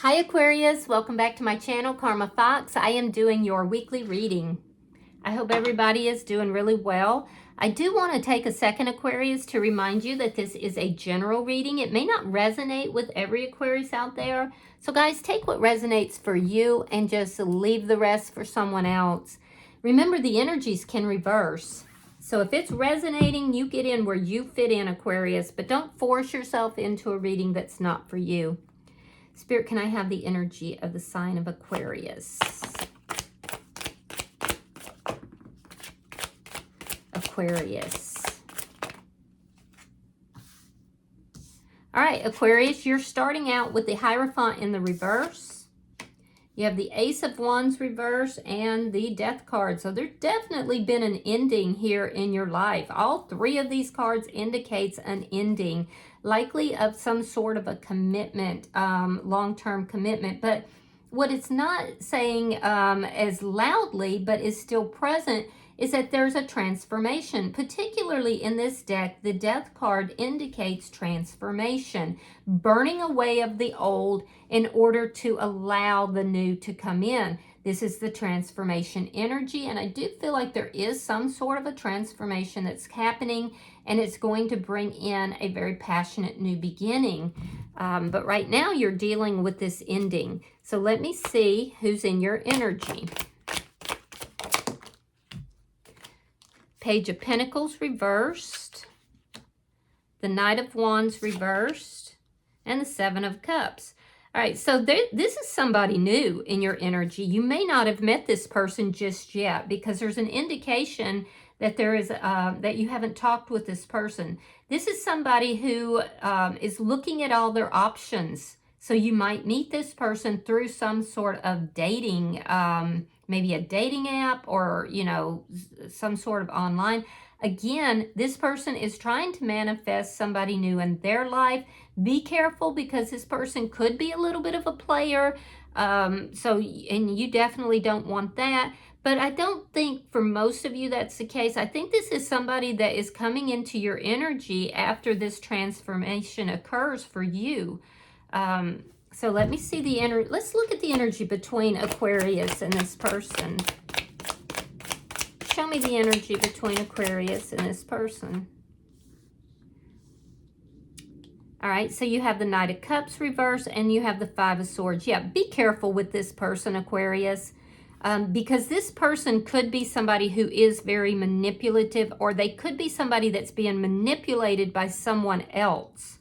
Hi Aquarius, welcome back to my channel, Karma Fox. I am doing your weekly reading. I hope everybody is doing really well. I do want to take a second, Aquarius, to remind you that this is a general reading. It may not resonate with every Aquarius out there. So guys, take what resonates for you and just leave the rest for someone else. Remember, the energies can reverse. So if it's resonating, you get in where you fit in, Aquarius, but don't force yourself into a reading that's not for you. Spirit, can I have the energy of the sign of Aquarius? Aquarius. All right, Aquarius, you're starting out with the Hierophant in the reverse. You have the Ace of Wands reverse and the Death card. So there's definitely been an ending here in your life. All three of these cards indicates an ending, likely of some sort of a commitment, long-term commitment. But what it's not saying as loudly, but is still present, is that there's a transformation. Particularly in this deck, the Death card indicates transformation, burning away of the old in order to allow the new to come in. This is the transformation energy, and I do feel like there is some sort of a transformation that's happening, and it's going to bring in a very passionate new beginning. But right now you're dealing with this ending. So let me see who's in your energy. Page of Pentacles reversed, the Knight of Wands reversed, and the Seven of Cups. All right, so this is somebody new in your energy. You may not have met this person just yet because there's an indication that there is that you haven't talked with this person. This is somebody who is looking at all their options. So you might meet this person through some sort of dating, maybe a dating app or, you know, some sort of online. Again, this person is trying to manifest somebody new in their life. Be careful because this person could be a little bit of a player. And you definitely don't want that. But I don't think for most of you that's the case. I think this is somebody that is coming into your energy after this transformation occurs for you. So let me see the energy. Let's look at the energy between Aquarius and this person. Show me the energy between Aquarius and this person. All right, so you have the Knight of Cups reverse and you have the Five of Swords. Yeah, be careful with this person, Aquarius, because this person could be somebody who is very manipulative, or they could be somebody that's being manipulated by someone else.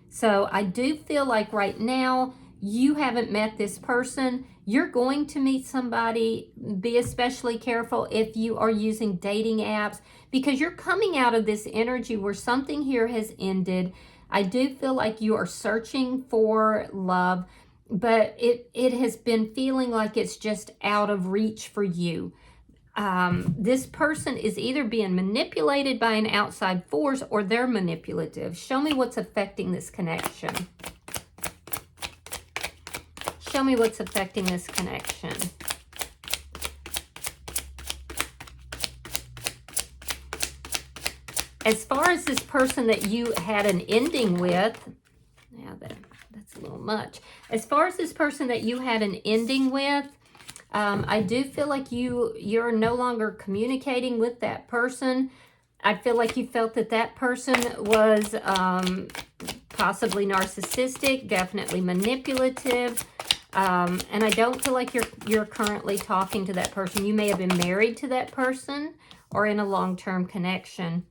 So I do feel like right now you haven't met this person. You're going to meet somebody. Be especially careful if you are using dating apps, because you're coming out of this energy where something here has ended. I do feel like you are searching for love, but it has been feeling like it's just out of reach for you. This person is either being manipulated by an outside force or they're manipulative. Show me what's affecting this connection. Show me what's affecting this connection. As far as this person that you had an ending with, now that's a little much. As far as this person that you had an ending with, I do feel like you're no longer communicating with that person. I feel like you felt that that person was possibly narcissistic, definitely manipulative, and I don't feel like you're currently talking to that person. You may have been married to that person or in a long-term connection.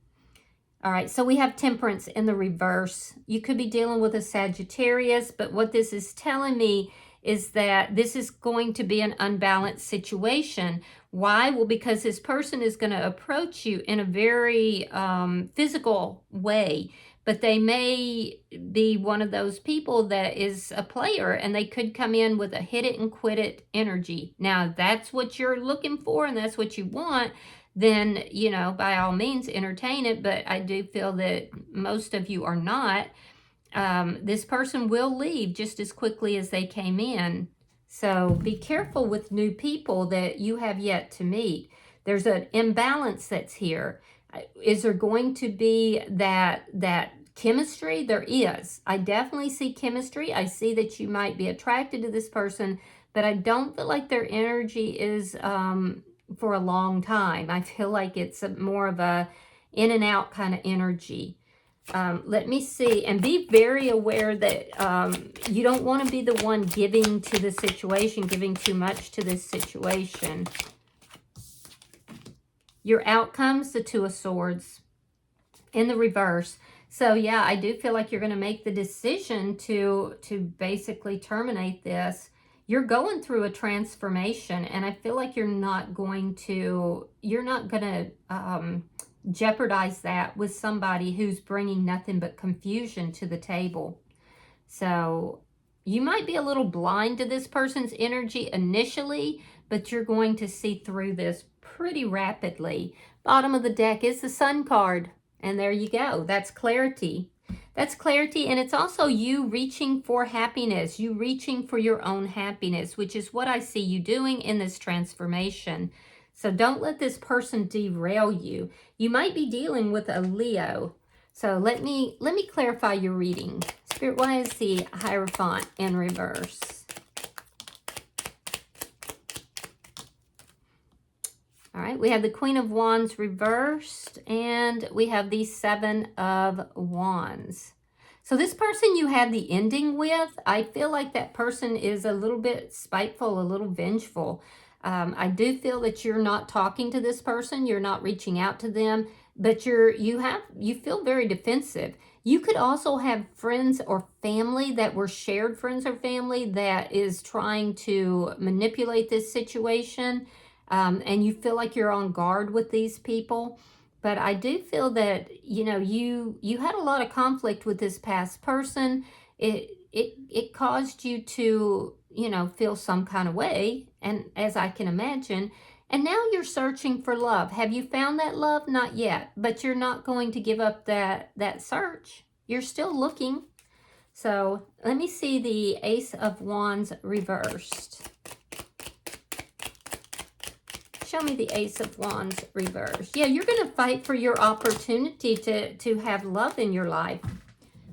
All right, so we have Temperance in the reverse. You could be dealing with a Sagittarius, but what this is telling me is that this is going to be an unbalanced situation. Why? Well, because this person is going to approach you in a very physical way, but they may be one of those people that is a player, and they could come in with a hit it and quit it energy. Now, if that's what you're looking for and that's what you want, then, you know, by all means, entertain it. But I do feel that most of you are not. This person will leave just as quickly as they came in. So be careful with new people that you have yet to meet. There's an imbalance that's here. Is there going to be that chemistry, there is. I definitely see chemistry. I see that you might be attracted to this person, but I don't feel like their energy is for a long time. I feel like it's more of a in and out kind of energy. Let me see, and be very aware that you don't want to be the one giving to the situation, giving too much to this situation. Your outcomes, the Two of Swords in the reverse. So yeah, I do feel like you're going to make the decision to basically terminate this. You're going through a transformation, and I feel like you're not going to jeopardize that with somebody who's bringing nothing but confusion to the table. So you might be a little blind to this person's energy initially, but you're going to see through this pretty rapidly. Bottom of the deck is the Sun card. And there you go. That's clarity. That's clarity, and it's also you reaching for happiness. You reaching for your own happiness, which is what I see you doing in this transformation. So don't let this person derail you. You might be dealing with a Leo. So let me clarify your reading. Spirit, why is the Hierophant in reverse? All right, we have the Queen of Wands reversed, and we have the Seven of Wands. So this person you had the ending with, I feel like that person is a little bit spiteful, a little vengeful. I do feel that you're not talking to this person, you're not reaching out to them, but you feel very defensive. You could also have friends or family that were shared friends or family that is trying to manipulate this situation. And you feel like you're on guard with these people. But I do feel that, you know, you had a lot of conflict with this past person. It caused you to, you know, feel some kind of way, and as I can imagine. And now you're searching for love. Have you found that love? Not yet. But you're not going to give up that search. You're still looking. So let me see the Ace of Wands reversed. Show me the Ace of Wands reversed. Yeah, you're going to fight for your opportunity to have love in your life,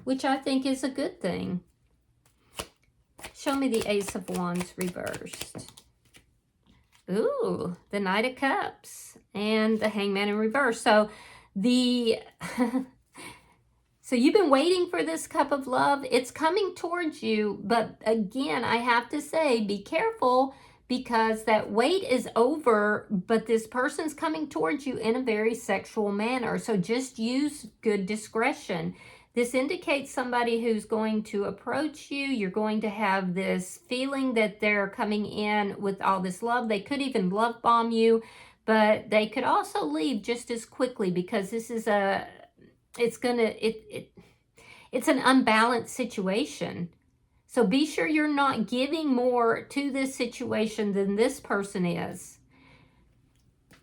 which I think is a good thing. Show me the Ace of Wands reversed. Ooh, the Knight of Cups and the Hangman in reverse. So so you've been waiting for this cup of love. It's coming towards you, but again, I have to say, be careful, because that wait is over, but this person's coming towards you in a very sexual manner. So just use good discretion. This indicates somebody who's going to approach you. You're going to have this feeling that they're coming in with all this love. They could even love bomb you, but they could also leave just as quickly, because this is it's an unbalanced situation. So be sure you're not giving more to this situation than this person is.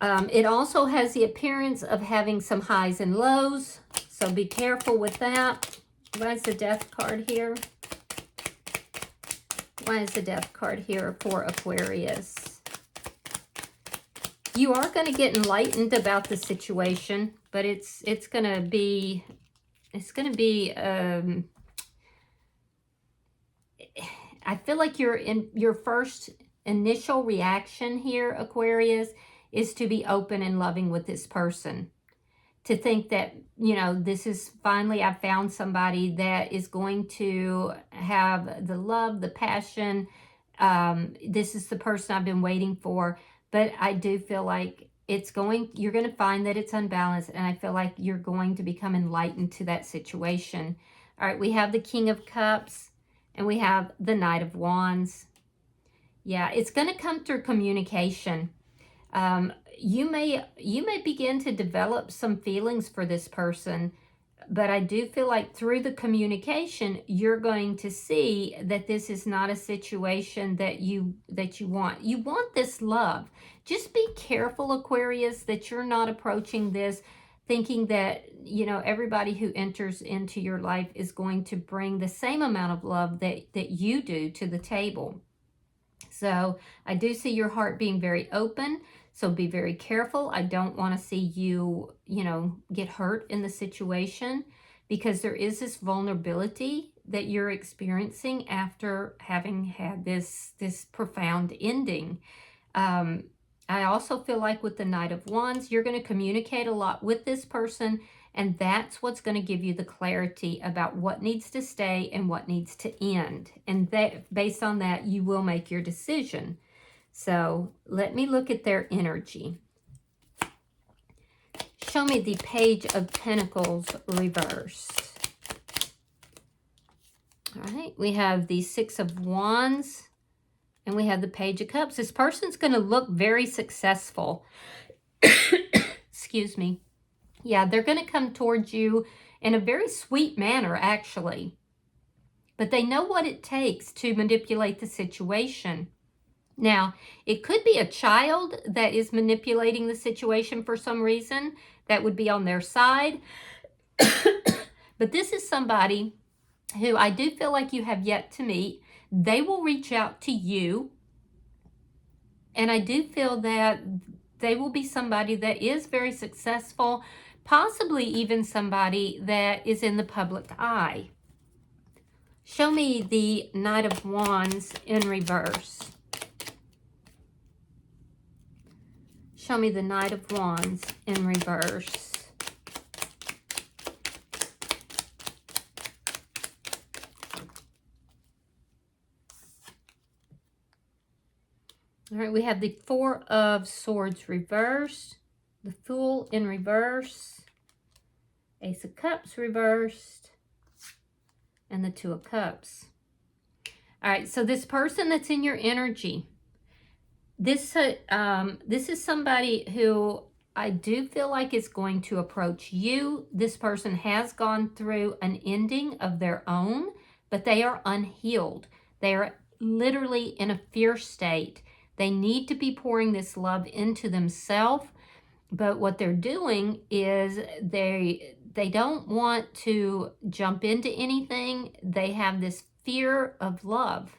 It also has the appearance of having some highs and lows, so be careful with that. Why is the Death card here? Why is the Death card here for Aquarius? You are going to get enlightened about the situation, but it's going to be I feel like your first initial reaction here, Aquarius, is to be open and loving with this person. To think that, you know, this is finally, I've found somebody that is going to have the love, the passion. This is the person I've been waiting for. But I do feel like you're going to find that it's unbalanced. And I feel like you're going to become enlightened to that situation. All right, we have the King of Cups. And we have the Knight of Wands. Yeah, it's going to come through communication. You may begin to develop some feelings for this person, but I do feel like through the communication, you're going to see that this is not a situation that you want. You want this love. Just be careful, Aquarius, that you're not approaching this thinking that, you know, everybody who enters into your life is going to bring the same amount of love that you do to the table. So I do see your heart being very open. So be very careful. I don't want to see you, you know, get hurt in the situation. because there is this vulnerability that you're experiencing after having had this profound ending. I also feel like with the Knight of Wands, you're going to communicate a lot with this person, and that's what's going to give you the clarity about what needs to stay and what needs to end. And that, based on that, you will make your decision. So let me look at their energy. Show me the Page of Pentacles reversed. All right, we have the Six of Wands. And we have the Page of Cups. This person's going to look very successful. Excuse me. Yeah, they're going to come towards you in a very sweet manner, actually. But they know what it takes to manipulate the situation. Now, it could be a child that is manipulating the situation for some reason. That would be on their side. But this is somebody who I do feel like you have yet to meet. They will reach out to you, and I do feel that they will be somebody that is very successful, possibly even somebody that is in the public eye. Show me the Knight of Wands in reverse. Show me the Knight of Wands in reverse. All right, we have the Four of Swords reversed, the Fool in reverse, Ace of Cups reversed, and the Two of Cups. All right, so this person that's in your energy, this is somebody who I do feel like is going to approach you. This person has gone through an ending of their own, but they are unhealed. They are literally in a fear state. They need to be pouring this love into themselves, but what they're doing is they don't want to jump into anything. They have this fear of love,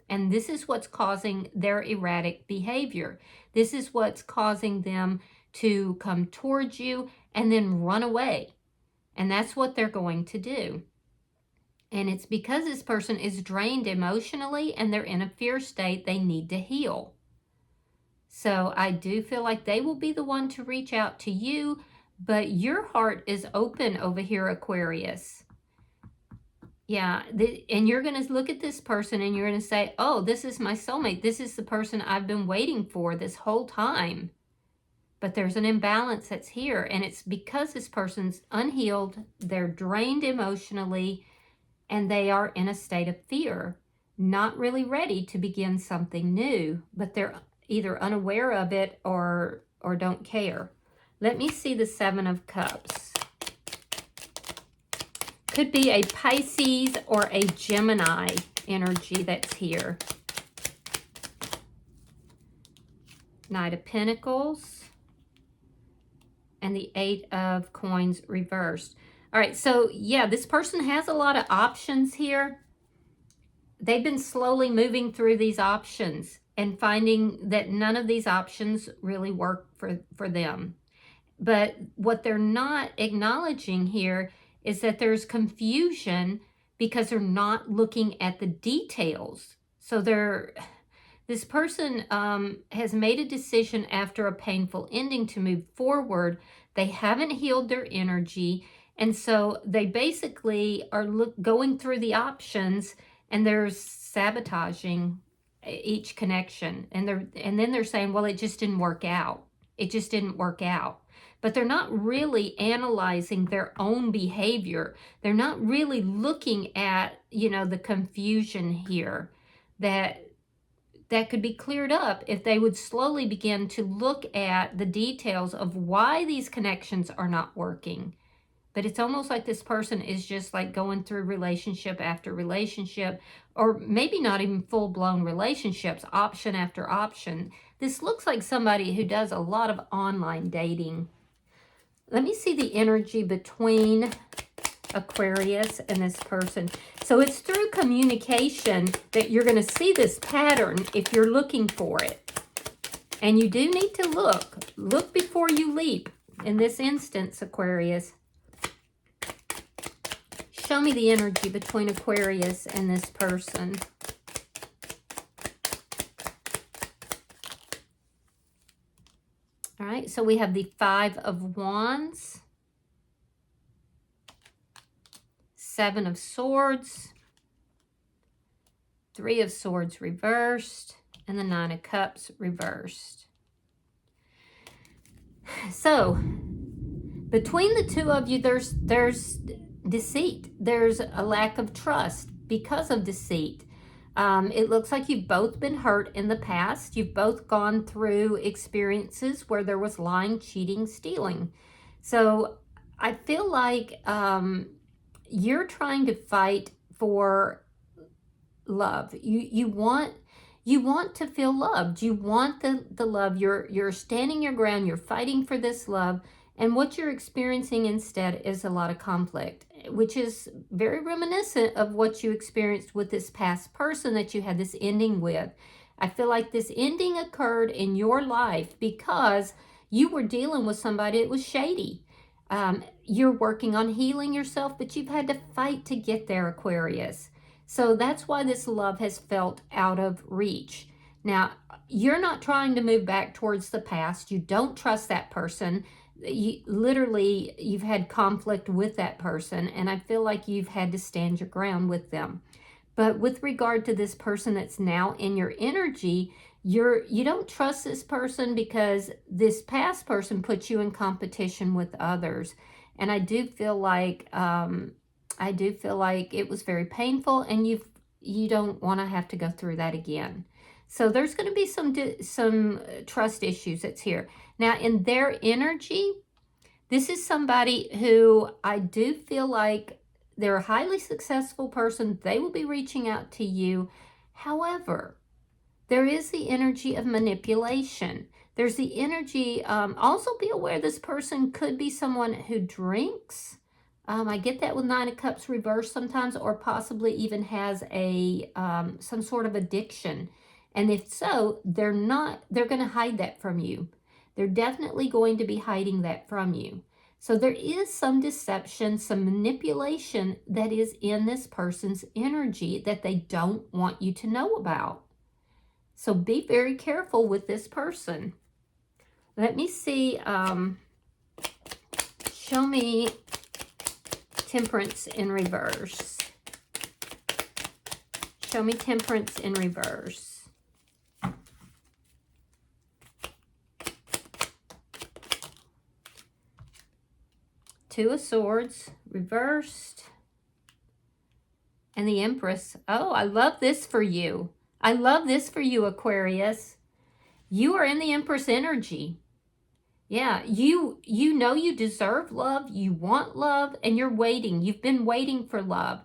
and this is what's causing their erratic behavior. This is what's causing them to come towards you and then run away, and that's what they're going to do. And it's because this person is drained emotionally and they're in a fear state. They need to heal. So I do feel like they will be the one to reach out to you, but your heart is open over here, Aquarius. Yeah, and you're going to look at this person and you're going to say, oh, this is my soulmate. This is the person I've been waiting for this whole time. But there's an imbalance that's here, and it's because this person's unhealed, they're drained emotionally, and they are in a state of fear, not really ready to begin something new, but they're either unaware of it or don't care. Let me see the Seven of Cups. Could be a Pisces or a Gemini energy that's here. Knight of Pentacles and the Eight of Coins reversed. All right, so yeah, this person has a lot of options here. They've been slowly moving through these options and finding that none of these options really work for them. But what they're not acknowledging here is that there's confusion because they're not looking at the details. So this person has made a decision after a painful ending to move forward. They haven't healed their energy, and so they basically are going through the options, and they're sabotaging each connection. And then they're saying, well, it just didn't work out. It just didn't work out. But they're not really analyzing their own behavior. They're not really looking at, the confusion here that could be cleared up if they would slowly begin to look at the details of why these connections are not working. But it's almost like this person is just like going through relationship after relationship, or maybe not even full-blown relationships, option after option. This looks like somebody who does a lot of online dating. Let me see the energy between Aquarius and this person. So it's through communication that you're going to see this pattern if you're looking for it. And you do need to look. Look before you leap in this instance, Aquarius. Show me the energy between Aquarius and this person. All right, so we have the Five of Wands, Seven of Swords, Three of Swords reversed, and the Nine of Cups reversed. So, between the two of you, there's deceit. There's a lack of trust because of deceit. It looks like you've both been hurt in the past. You've both gone through experiences where there was lying, cheating, stealing. So I feel like you're trying to fight for love. You want to feel loved. You want the love. You're standing your ground. You're fighting for this love. And what you're experiencing instead is a lot of conflict, which is very reminiscent of what you experienced with this past person that you had this ending with. I feel like this ending occurred in your life because you were dealing with somebody that was shady. You're working on healing yourself, but you've had to fight to get there, Aquarius. So that's why this love has felt out of reach. Now, you're not trying to move back towards the past. You don't trust that person. You've had conflict with that person, and I feel like you've had to stand your ground with them. But with regard to this person that's now in your energy, you don't trust this person because this past person puts you in competition with others. And I do feel like it was very painful, and you don't want to have to go through that again. So there's going to be some trust issues that's here. Now, in their energy, this is somebody who I do feel like they're a highly successful person. They will be reaching out to you. However, there is the energy of manipulation. There's the energy, also be aware this person could be someone who drinks. I get that with Nine of Cups reversed sometimes, or possibly even has some sort of addiction. And if so, they're going to hide that from you. They're definitely going to be hiding that from you. So there is some deception, some manipulation that is in this person's energy that they don't want you to know about. So be very careful with this person. Let me see. Show me Temperance in reverse. Show me Temperance in reverse. Two of Swords reversed, and the Empress. Oh, I love this for you. I love this for you, Aquarius. You are in the Empress energy. Yeah, you know you deserve love, you want love, and you're waiting. You've been waiting for love.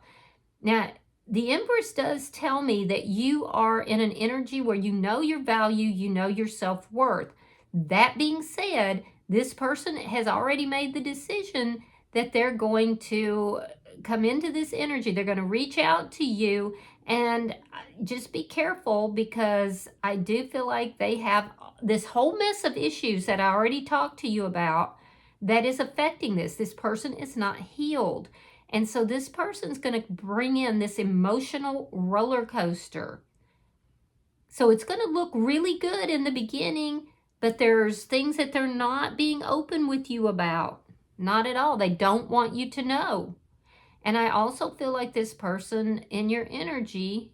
Now, the Empress does tell me that you are in an energy where you know your value, you know your self-worth. That being said, this person has already made the decision that they're going to come into this energy. They're going to reach out to you, and just be careful, because I do feel like they have this whole mess of issues that I already talked to you about that is affecting this. This person is not healed. And so this person's going to bring in this emotional roller coaster. So it's going to look really good in the beginning, but there's things that they're not being open with you about. Not at all. They don't want you to know. And I also feel like this person in your energy,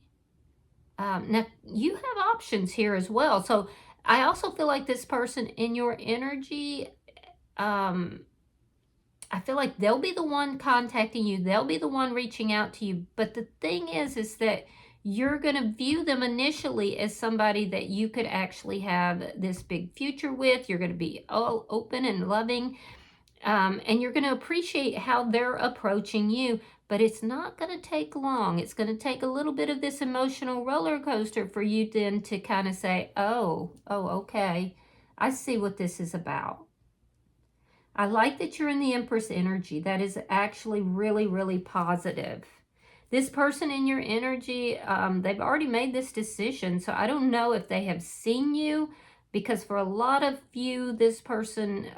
now you have options here as well. So I also feel like this person in your energy, I feel like they'll be the one contacting you. They'll be the one reaching out to you. But the thing is that you're going to view them initially as somebody that you could actually have this big future with. You're going to be all open and loving. And you're going to appreciate how they're approaching you. But it's not going to take long. It's going to take a little bit of this emotional roller coaster for you then to kind of say, oh, okay, I see what this is about. I like that you're in the Empress energy. That is actually really, really positive. This person in your energy, they've already made this decision. So I don't know if they have seen you, because for a lot of you, this person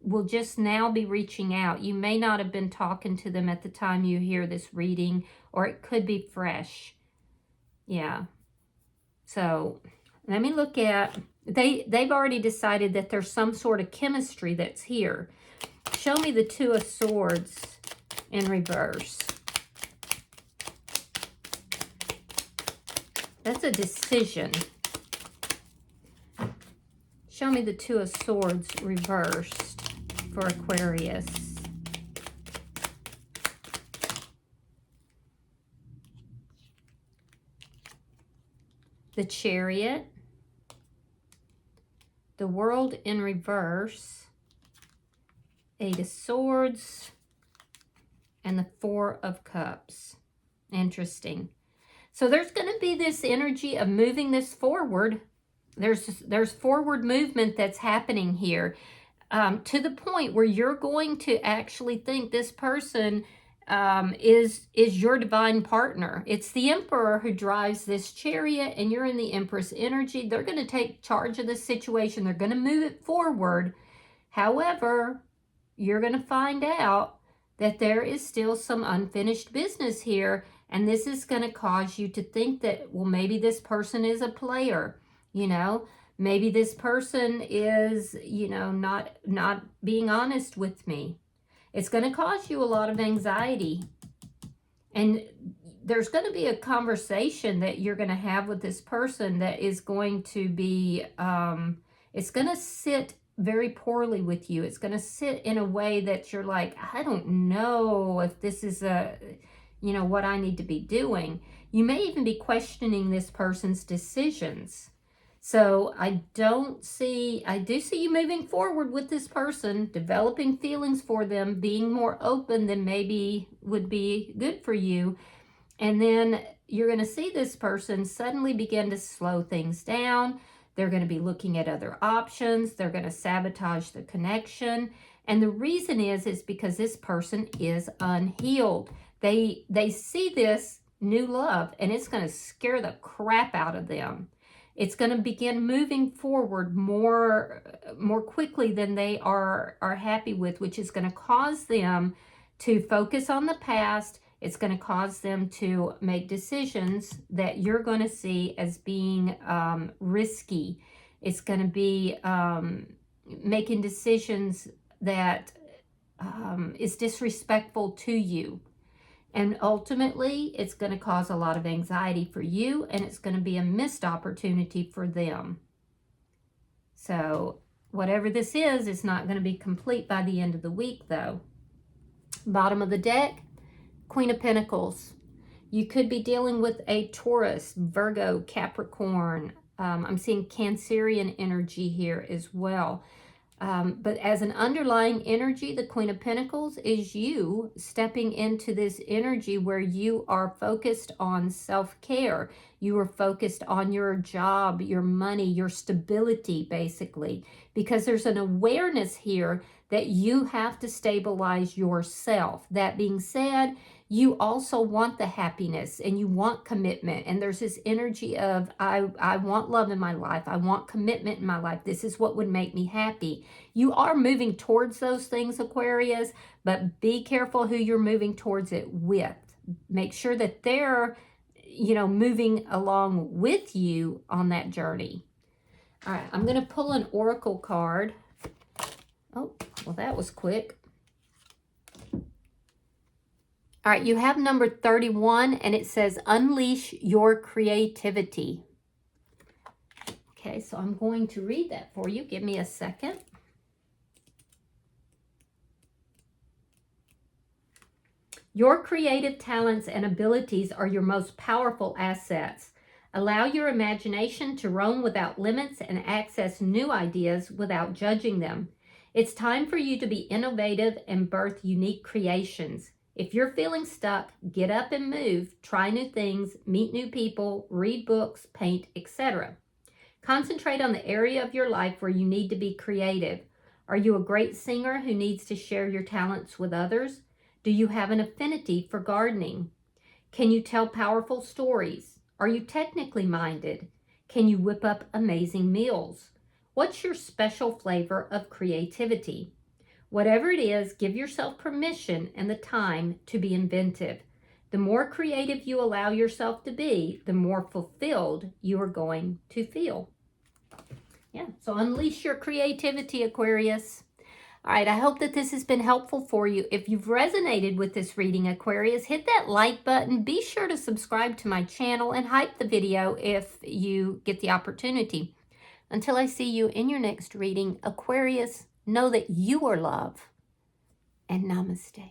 will just now be reaching out. You may not have been talking to them at the time you hear this reading, or it could be fresh. Yeah. So let me look at, they've already decided that there's some sort of chemistry that's here. Show me the Two of Swords in reverse. That's a decision. Show me the Two of Swords reversed for Aquarius. The Chariot, the World in reverse, Eight of Swords, and the Four of Cups. Interesting. So there's going to be this energy of moving this forward. There's forward movement that's happening here, to the point where you're going to actually think this person is your divine partner. It's the Emperor who drives this Chariot, and you're in the Empress energy. They're going to take charge of this situation. They're going to move it forward. However, you're going to find out that there is still some unfinished business here, and this is going to cause you to think that, well, maybe this person is a player, you know, maybe this person is, you know, not being honest with me. It's going to cause you a lot of anxiety, and there's going to be a conversation that you're going to have with this person that is going to be, it's going to sit very poorly with you. It's going to sit in a way that you're like, I don't know if this is you know, what I need to be doing. You may even be questioning this person's decisions. So I do see you moving forward with this person, developing feelings for them, being more open than maybe would be good for you. And then you're going to see this person suddenly begin to slow things down. They're going to be looking at other options. They're going to sabotage the connection. And the reason is because this person is unhealed. They see this new love, and it's going to scare the crap out of them. It's going to begin moving forward more quickly than they are happy with, which is going to cause them to focus on the past. It's going to cause them to make decisions that you're going to see as being risky. It's going to be making decisions that is disrespectful to you. And ultimately, it's going to cause a lot of anxiety for you, and it's going to be a missed opportunity for them. So whatever this is, it's not going to be complete by the end of the week, though. Bottom of the deck, Queen of Pentacles. You could be dealing with a Taurus, Virgo, Capricorn. I'm seeing Cancerian energy here as well. But as an underlying energy, the Queen of Pentacles is you stepping into this energy where you are focused on self-care. You are focused on your job, your money, your stability, basically, because there's an awareness here that you have to stabilize yourself. That being said, you also want the happiness and you want commitment. And there's this energy of, I want love in my life. I want commitment in my life. This is what would make me happy. You are moving towards those things, Aquarius, but be careful who you're moving towards it with. Make sure that they're, you know, moving along with you on that journey. All right, I'm going to pull an oracle card. Oh, well, that was quick. All right, you have number 31, and it says, unleash your creativity. Okay, so I'm going to read that for you. Give me a second. Your creative talents and abilities are your most powerful assets. Allow your imagination to roam without limits and access new ideas without judging them. It's time for you to be innovative and birth unique creations. If you're feeling stuck, get up and move, try new things, meet new people, read books, paint, etc. Concentrate on the area of your life where you need to be creative. Are you a great singer who needs to share your talents with others? Do you have an affinity for gardening? Can you tell powerful stories? Are you technically minded? Can you whip up amazing meals? What's your special flavor of creativity? Whatever it is, give yourself permission and the time to be inventive. The more creative you allow yourself to be, the more fulfilled you are going to feel. Yeah, so unleash your creativity, Aquarius. All right, I hope that this has been helpful for you. If you've resonated with this reading, Aquarius, hit that like button. Be sure to subscribe to my channel and hype the video if you get the opportunity. Until I see you in your next reading, Aquarius, know that you are love, and namaste.